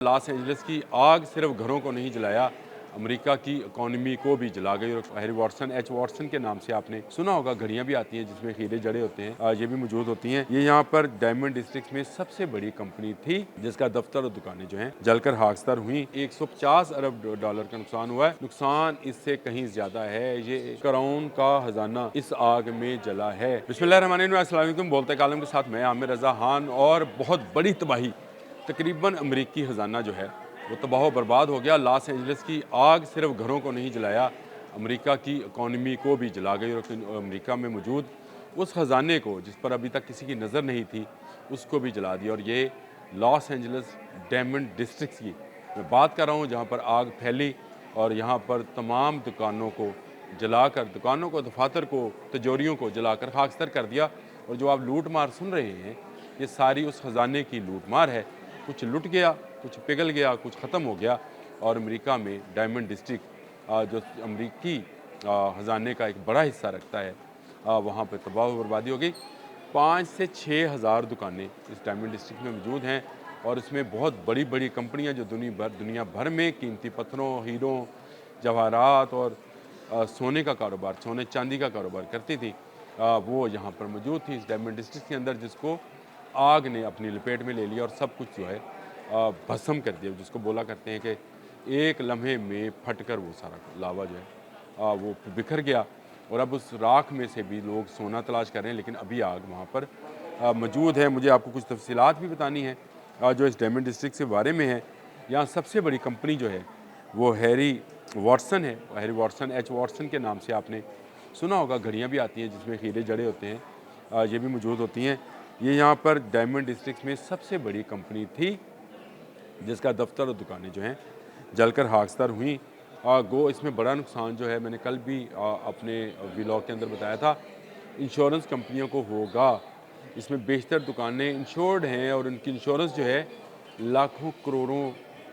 Los Angeles की आग सिर्फ घरों को नहीं जलाया, अमेरिका की इकोनॉमी को भी जला गई। और हैरी वॉटसन, एच वॉटसन के नाम से आपने सुना होगा। घड़ियां भी आती हैं जिसमें हीरे जड़े होते हैं, ये भी मौजूद होती हैं। ये यहाँ पर डायमंड डिस्ट्रिक्ट में सबसे बड़ी कंपनी थी जिसका दफ्तर और दुकानें जो हैं जलकर खाकसार हुई। 150 अरब डॉलर का नुकसान हुआ है। नुकसान इससे कहीं ज्यादा है। ये करोड़ का खजाना इस आग में जला है। बिस्मिल्लाहिर्रहमानिर्रहीम, अस्सलाम वालेकुम। बोलते कालम के साथ मैं आमिर रजा खान। और बहुत बड़ी तबाही, तकरीबन अमेरिकी खजाना जो है वो तबाह बर्बाद हो गया। लॉस एंजलिस की आग सिर्फ घरों को नहीं जलाया, अमेरिका की इकोनॉमी को भी जला गई। और अमेरिका में मौजूद उस खजाने को जिस पर अभी तक किसी की नज़र नहीं थी उसको भी जला दिया। और ये लॉस एंजलिस डायमंड डिस्ट्रिक्ट की मैं बात कर रहा हूँ, जहाँ पर आग फैली और यहाँ पर तमाम दुकानों को जलाकर, दुकानों को, दफातर को, तिजोरियों को जलाकर खाकसार कर दिया। और जो आप लूट मार सुन रहे हैं, ये सारी उस खजाने की लूट मार है। कुछ लुट गया, कुछ पिघल गया, कुछ ख़त्म हो गया। और अमेरिका में डायमंड डिस्ट्रिक्ट जो अमेरिकी खजाने का एक बड़ा हिस्सा रखता है, वहाँ पर तबाह बर्बादी हो गई। 5 से 6 हज़ार दुकानें इस डायमंड डिस्ट्रिक्ट में मौजूद हैं। और इसमें बहुत बड़ी बड़ी कंपनियाँ जो दुनिया भर में कीमती पत्थरों, हीरों, जवाहरात और सोने का कारोबार, सोने चांदी का कारोबार करती थी, वो यहाँ पर मौजूद थी इस डायमंड डिस्ट्रिक्ट के अंदर, जिसको आग ने अपनी लपेट में ले लिया और सब कुछ जो है भस्म कर दिया। जिसको बोला करते हैं कि एक लम्हे में फटकर वो सारा लावा जो है वो बिखर गया। और अब उस राख में से भी लोग सोना तलाश कर रहे हैं, लेकिन अभी आग वहाँ पर मौजूद है। मुझे आपको कुछ तफसीलात भी बतानी है जो इस डायमंड डिस्ट्रिक्ट के बारे में है। यहाँ सबसे बड़ी कंपनी जो है वो हैरी वॉटसन है। हैरी वॉटसन, एच वॉटसन के नाम से आपने सुना होगा। घड़ियाँ भी आती हैं जिसमें हीरे जड़े होते हैं, ये भी मौजूद होती हैं। ये यहाँ पर डायमंड डिस्ट्रिक्ट में सबसे बड़ी कंपनी थी जिसका दफ्तर और दुकानें जो हैं जलकर खाकसार हुई। गो इसमें बड़ा नुकसान जो है, मैंने कल भी अपने व्लॉग के अंदर बताया था, इंश्योरेंस कंपनियों को होगा। इसमें बेशतर दुकानें इंश्योर्ड हैं और उनकी इंश्योरेंस जो है लाखों, करोड़ों,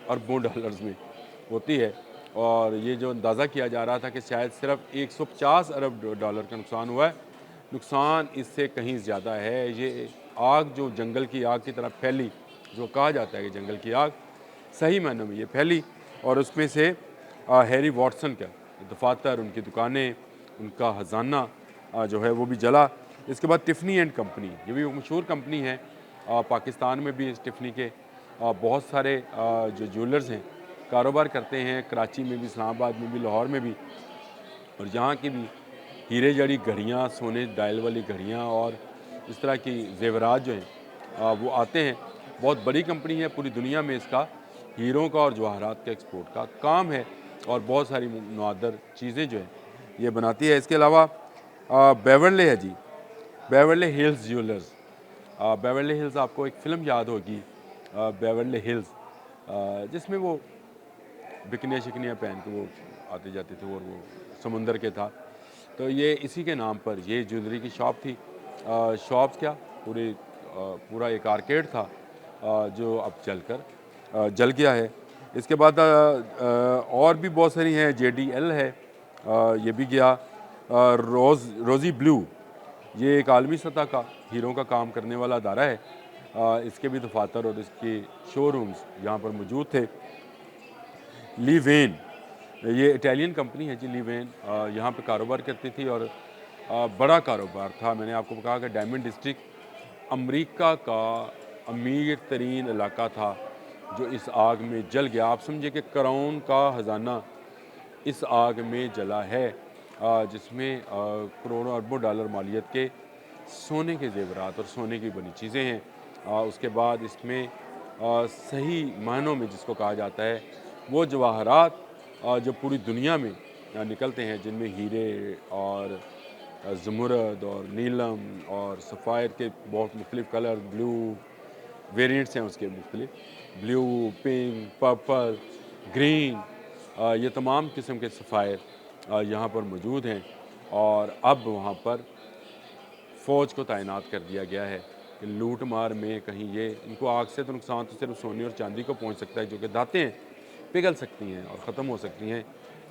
अरबों डॉलर्स में होती है। और ये जो अंदाज़ा किया जा रहा था कि शायद सिर्फ 150 अरब डॉलर का नुकसान हुआ है, नुकसान इससे कहीं ज़्यादा है। ये आग जो जंगल की आग की तरह फैली, जो कहा जाता है कि जंगल की आग, सही मायनों में ये फैली। और उसमें से हैरी वॉटसन का दफातर, उनकी दुकानें, उनका खजाना जो है वो भी जला। इसके बाद टिफ़नी एंड कंपनी, ये भी मशहूर कंपनी है। पाकिस्तान में भी इस टिफ़नी के बहुत सारे जो ज्वेलर्स हैं कारोबार करते हैं। कराची में भी, इस्लामाबाद में भी, लाहौर में भी। और यहाँ की भी हीरे जड़ी घड़ियाँ, सोने डायल वाली घड़ियाँ और इस तरह की जेवरात जो हैं वो आते हैं। बहुत बड़ी कंपनी है, पूरी दुनिया में इसका हीरों का और जवाहरात का एक्सपोर्ट का काम है। और बहुत सारी नादर चीज़ें जो हैं ये बनाती है। इसके अलावा बेवर्ले है जी, बेवर्ले हिल्स ज्वेलर्स। बेवर्ले हिल्स, आपको एक फ़िल्म याद होगी बेवर्ले हिल्स, जिसमें वो बिकनियाँ शिकनियाँ पहन के वो आते जाते थे और वो समुंदर के था। तो ये इसी के नाम पर ये ज्वेलरी की शॉप थी। शॉप्स क्या, पूरा एक आर्केड था जो अब जल गया है। इसके बाद और भी बहुत सारी हैं। JDL है, ये भी गया। रोज़ी ब्लू, ये एक आलमी सतह का हीरों का काम करने वाला अदारा है। इसके भी दफातर और इसके शोरूम्स यहाँ पर मौजूद थे। ली वेन, ये इटालियन कंपनी है जी। ली वेन यहाँ पे कारोबार करती थी और बड़ा कारोबार था। मैंने आपको कहा कि डायमंड डिस्ट्रिक्ट अमेरिका का अमीर तरीन इलाका था जो इस आग में जल गया। आप समझिए कि करोड़ का खजाना इस आग में जला है, जिसमें करोड़ों अरबों डॉलर मालियत के सोने के जेवरात और सोने की बनी चीज़ें हैं। उसके बाद इसमें सही मायनों में जिसको कहा जाता है वो जवाहरात जो पूरी दुनिया में निकलते हैं, जिनमें हीरे और ज़मुरद और नीलम और सफ़ायर के बहुत मुख्तलिफ़ कलर, ब्लू वेरिएंट्स हैं उसके मुख्तलिफ, ब्लू, पिंक, पर्पल, ग्रीन, ये तमाम किस्म के सफ़ायर यहाँ पर मौजूद हैं। और अब वहाँ पर फ़ौज को तैनात कर दिया गया है कि लूट मार में कहीं ये, इनको आग से तो नुकसान तो सिर्फ सोने और चांदी को पहुँच सकता है, जो कि धातें पिघल सकती हैं और ख़त्म हो सकती हैं,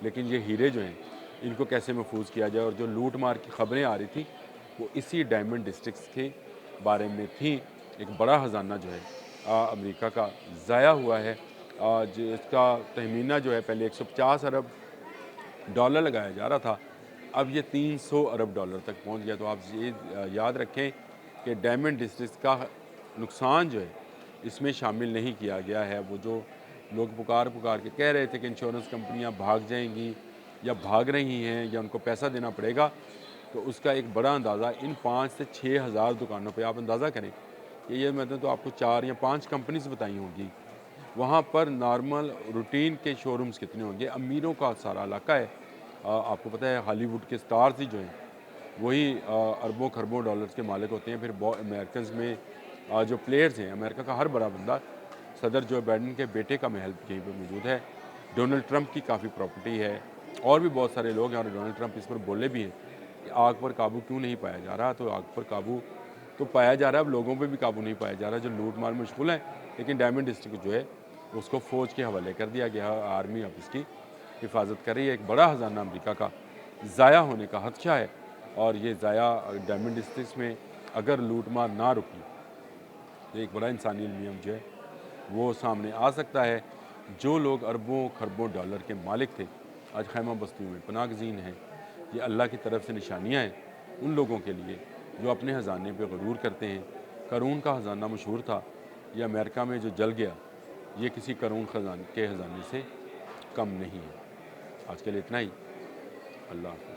लेकिन ये हीरे जो हैं इनको कैसे महफूज किया जाए। और जो लूट मार की ख़बरें आ रही थी वो इसी डायमंड डिस्ट्रिक्ट्स के बारे में थी। एक बड़ा ख़जाना जो है अमेरिका का ज़ाया हुआ है اس کا تخمینہ جو ہے پہلے 150 ارب ڈالر لگایا جا رہا تھا، اب یہ 300 ارب ڈالر تک پہنچ گیا۔ تو آپ یہ یاد رکھیں کہ ڈائمنڈ ڈسٹرکس کا نقصان جو ہے اس میں شامل نہیں کیا گیا ہے۔ وہ جو لوگ پکار کے کہہ رہے تھے کہ انشورنس کمپنیاں بھاگ جائیں گی یا بھاگ رہی ہیں یا ان کو پیسہ دینا پڑے گا، تو اس کا ایک بڑا اندازہ ان 5 سے 6 ہزار دکانوں پہ آپ اندازہ کریں کہ یہ میں نے تو آپ کو 4 یا 5 کمپنیز بتائی ہوں گی، وہاں پر نارمل روٹین کے شو رومز کتنے ہوں گے۔ امیروں کا سارا علاقہ ہے، آپ کو پتہ ہے ہالی ووڈ کے سٹارز ہی جو ہیں وہی اربوں خربوں ڈالرز کے مالک ہوتے ہیں۔ پھر امریکنز میں جو پلیئرز ہیں، امریکہ کا ہر بڑا بندہ، صدر جو بائیڈن کے بیٹے کا محل یہیں پہ موجود ہے، ڈونلڈ ٹرمپ کی کافی پراپرٹی ہے، اور بھی بہت سارے لوگ ہیں، اور ڈونلڈ ٹرمپ اس پر بولے بھی ہیں کہ آگ پر قابو کیوں نہیں پایا جا رہا۔ تو آگ پر قابو تو پایا جا رہا ہے، اب لوگوں پہ بھی قابو نہیں پایا جا رہا جو لوٹ مار مشغول ہیں، لیکن ڈائمنڈ ڈسٹرکٹ جو ہے اس کو فوج کے حوالے کر دیا گیا، آرمی اب اس کی حفاظت کر رہی ہے۔ ایک بڑا خزانہ امریکہ کا ضائع ہونے کا خدشہ ہے، اور یہ ضائع ڈائمنڈ ڈسٹرکٹس میں اگر لوٹ مار نہ رکی تو ایک بڑا انسانی المیہ جو ہے وہ سامنے آ سکتا ہے۔ جو لوگ اربوں خربوں ڈالر کے مالک تھے آج خیمہ بستیوں میں پناہ گزین ہیں، یہ اللہ کی طرف سے نشانیاں ہیں ان لوگوں کے لیے جو اپنے خزانے پہ غرور کرتے ہیں۔ قارون کا خزانہ مشہور تھا، یہ امریکہ میں جو جل گیا یہ کسی قارون کے خزانے سے کم نہیں ہے۔ آج کے لیے اتنا ہی، اللہ حافظ۔